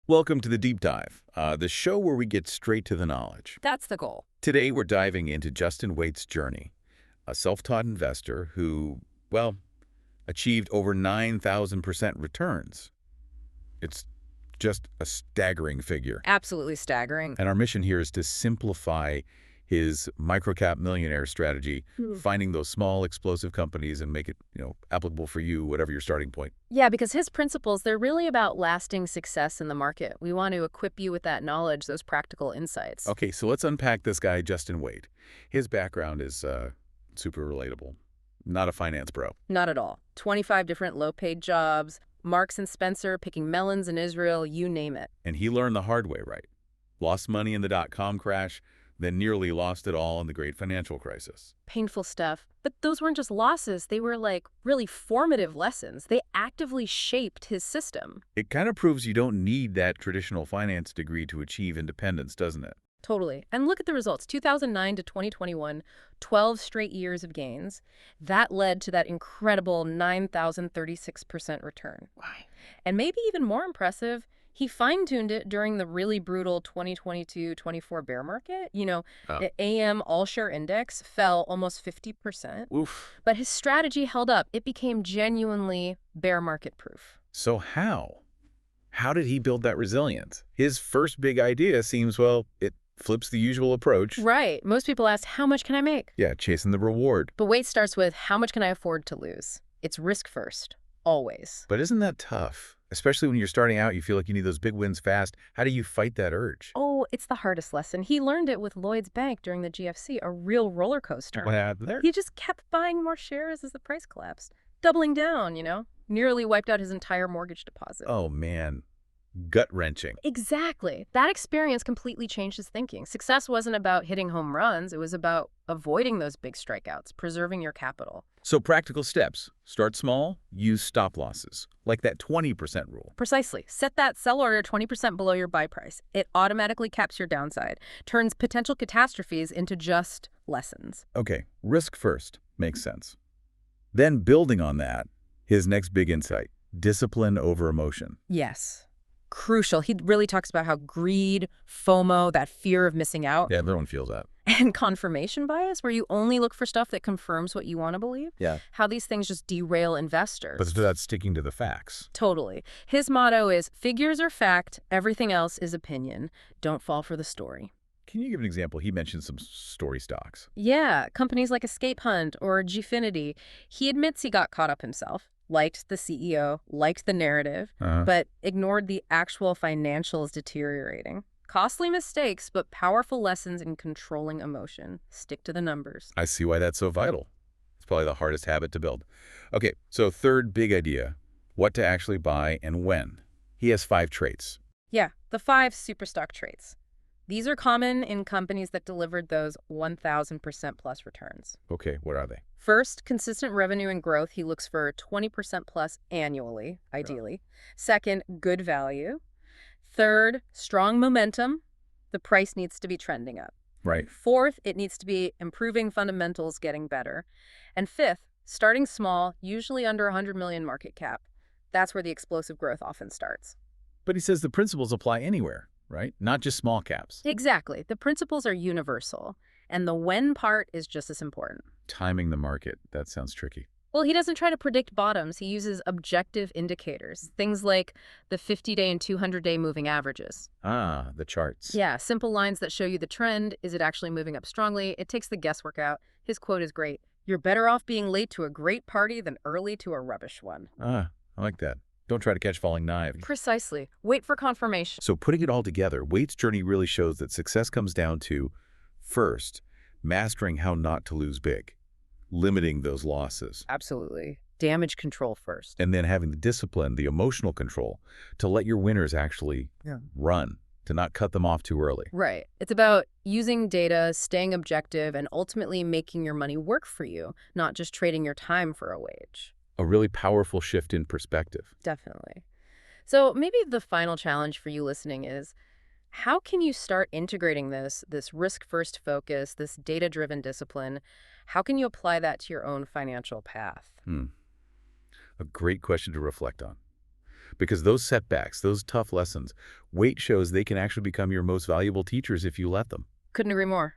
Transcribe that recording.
Welcome to the Deep Dive, the show where we get straight to the knowledge. That's the goal. Today, we're diving into Justin Waite's journey, a self-taught investor who, well, achieved over 9,000% returns. It's just a staggering figure. Absolutely staggering. And our mission here is to simplify his microcap millionaire strategy, finding those small explosive companies and make it, applicable for you, whatever your starting point. Yeah, because his principles, they're really about lasting success in the market. We want to equip you with that knowledge, those practical insights. Okay, so let's unpack this guy, Justin Waite. His background is super relatable. Not a finance bro. Not at all. 25 different low-paid jobs, Marks and Spencer, picking melons in Israel, you name it. And he learned the hard way, right? Lost money in the dot-com crash, then nearly lost it all in the great financial crisis. Painful stuff. But those weren't just losses. They were like really formative lessons. They actively shaped his system. It kind of proves you don't need that traditional finance degree to achieve independence, doesn't it? Totally. And look at the results. 2009 to 2021, 12 straight years of gains. That led to that incredible 9,036% return. Wow. And maybe even more impressive, he fine-tuned it during the really brutal 2022-24 bear market. The AM All-Share Index fell almost 50%. Oof. But his strategy held up. It became genuinely bear market proof. So how? How did he build that resilience? His first big idea seems, it flips the usual approach. Right. Most people ask, how much can I make? Yeah, chasing the reward. But Waite starts with, how much can I afford to lose? It's risk first, always. But isn't that tough? Especially when you're starting out, you feel like you need those big wins fast. How do you fight that urge? Oh, it's the hardest lesson. He learned it with Lloyd's Bank during the GFC, a real roller coaster. What happened there? He just kept buying more shares as the price collapsed. Doubling down, Nearly wiped out his entire mortgage deposit. Oh, man. Gut-wrenching. Exactly. That experience completely changed his thinking. Success wasn't about hitting home runs. It was about avoiding those big strikeouts, preserving your capital. So practical steps. Start small, use stop losses, like that 20% rule. Precisely. Set that sell order 20% below your buy price. It automatically caps your downside, turns potential catastrophes into just lessons. Okay, risk first. Makes sense. Then building on that, his next big insight, discipline over emotion. Yes. Crucial. He really talks about how greed, FOMO, that fear of missing out, Yeah, everyone feels that. and confirmation bias, where you only look for stuff that confirms what you want to believe, Yeah. how these things just derail investors. But that's sticking to the facts. Totally. His motto is, figures are fact, everything else is opinion. Don't fall for the story. Can you give an example? He mentioned some story stocks. Yeah, companies like Escape Hunt or Gfinity. He admits he got caught up himself, liked the CEO, liked the narrative, but ignored the actual financials deteriorating. Costly mistakes, but powerful lessons in controlling emotion. Stick to the numbers. I see why that's so vital. It's probably the hardest habit to build. Okay, so third big idea, what to actually buy and when. He has 5 traits. Yeah, the 5 superstock traits. These are common in companies that delivered those 1,000% plus returns. Okay, what are they? First, consistent revenue and growth. He looks for 20% plus annually, ideally. Second, good value. Third, strong momentum. The price needs to be trending up. Right. Fourth, it needs to be improving fundamentals, getting better. And fifth, starting small, usually under 100 million market cap. That's where the explosive growth often starts. But he says the principles apply anywhere, right? Not just small caps. Exactly. The principles are universal, and the when part is just as important. Timing the market, that sounds tricky. Well, he doesn't try to predict bottoms. He uses objective indicators, things like the 50-day and 200-day moving averages. Ah, the charts. Yeah, simple lines that show you the trend. Is it actually moving up strongly? It takes the guesswork out. His quote is great. You're better off being late to a great party than early to a rubbish one. Ah, I like that. Don't try to catch falling knives. Precisely. Wait for confirmation. So putting it all together, Waite's journey really shows that success comes down to, first, mastering how not to lose big, limiting those losses, Absolutely. Damage control first. and then having the discipline, the emotional control, to let your winners actually run, to not cut them off too early. Right. It's about using data, staying objective, and ultimately making your money work for you, not just trading your time for a wage. A really powerful shift in perspective. Definitely. So maybe the final challenge for you listening is, how can you start integrating this risk-first focus, this data-driven discipline? How can you apply that to your own financial path? A great question to reflect on. Because those setbacks, those tough lessons, Waite shows they can actually become your most valuable teachers if you let them. Couldn't agree more.